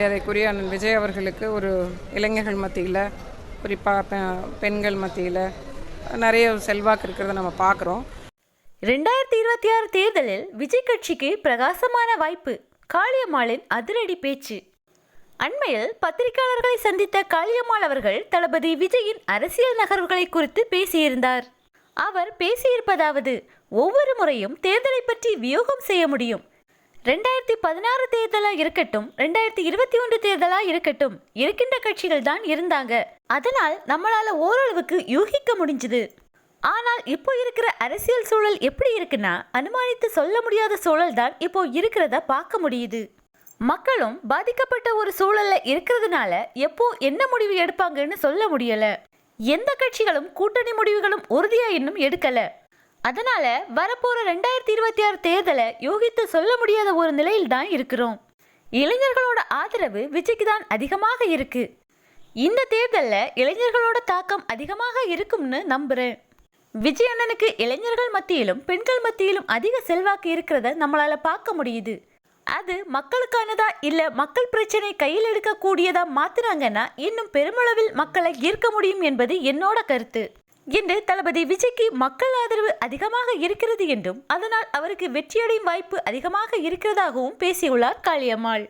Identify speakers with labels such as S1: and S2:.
S1: மரியாதைக்குரிய அண்ணன் விஜய் அவர்களுக்கு ஒரு இளைஞர்கள் மத்தியில், குறிப்பாக பெண்கள் மத்தியில் நிறைய செல்வாக்கு இருக்கிறத நம்ம பார்க்குறோம்.
S2: 2026 தேர்தலில் விஜய் கட்சிக்கு பிரகாசமான வாய்ப்பு. காளியம்மாளின் அதிரடி பேச்சு. அண்மையில் பத்திரிகையாளர்களை சந்தித்த காளியம்மாள் அவர்கள் தளபதி விஜயின் அரசியல் நகர்வுகளை குறித்து பேசியிருந்தார். அவர் பேசியிருப்பதாவது: ஒவ்வொரு முறையும் தேர்தலை பற்றி வியூகம் செய்ய முடியும். 2016 தேர்தலா இருக்கட்டும், 2021 தேர்தலா இருக்கட்டும், இருக்கின்ற கட்சிகள் தான் இருந்தாங்க. அதனால் நம்மளால ஓரளவுக்கு யூகிக்க முடிஞ்சுது. ஆனால் இப்போ இருக்கிற அரசியல் சூழல் எப்படி இருக்குன்னா, அனுமானித்து சொல்ல முடியாத சூழல் தான் இப்போ இருக்கிறத பார்க்க முடியுது. மக்களும் பாதிக்கப்பட்ட ஒரு சூழல்ல இருக்கிறதுனால எப்போ என்ன முடிவு எடுப்பாங்கன்னு சொல்ல முடியல. எந்த கட்சிகளும் கூட்டணி முடிவுகளும் உறுதியா இன்னும் எடுக்கல. அதனால வரப்போற 2026 தேர்தலை யோகித்து சொல்ல முடியாத ஒரு நிலையில் தான் இருக்கிறோம். இளைஞர்களோட ஆதரவு விஜய்க்கு தான் அதிகமாக இருக்கு. இந்த தேர்தலில் இளைஞர்களோட தாக்கம் அதிகமாக இருக்கும்னு நம்புறேன். விஜய் அண்ணனுக்கு இளைஞர்கள் மத்தியிலும் பெண்கள் மத்தியிலும் அதிக செல்வாக்கு இருக்கிறத நம்மளால பார்க்க முடியுது. அது மக்களுக்கானதா இல்ல மக்கள் பிரச்சனை கையில் எடுக்கக்கூடியதா மாத்தினாங்கன்னா இன்னும் பெருமளவில் மக்களை ஈர்க்க முடியும் என்பது என்னோட கருத்து. இன்று தளபதி விஜய்க்கு மக்கள் ஆதரவு அதிகமாக இருக்கிறது என்றும் அதனால் அவருக்கு வெற்றியடையும் வாய்ப்பு அதிகமாக இருக்கிறதாகவும் பேசியுள்ளார் காளியம்மாள்.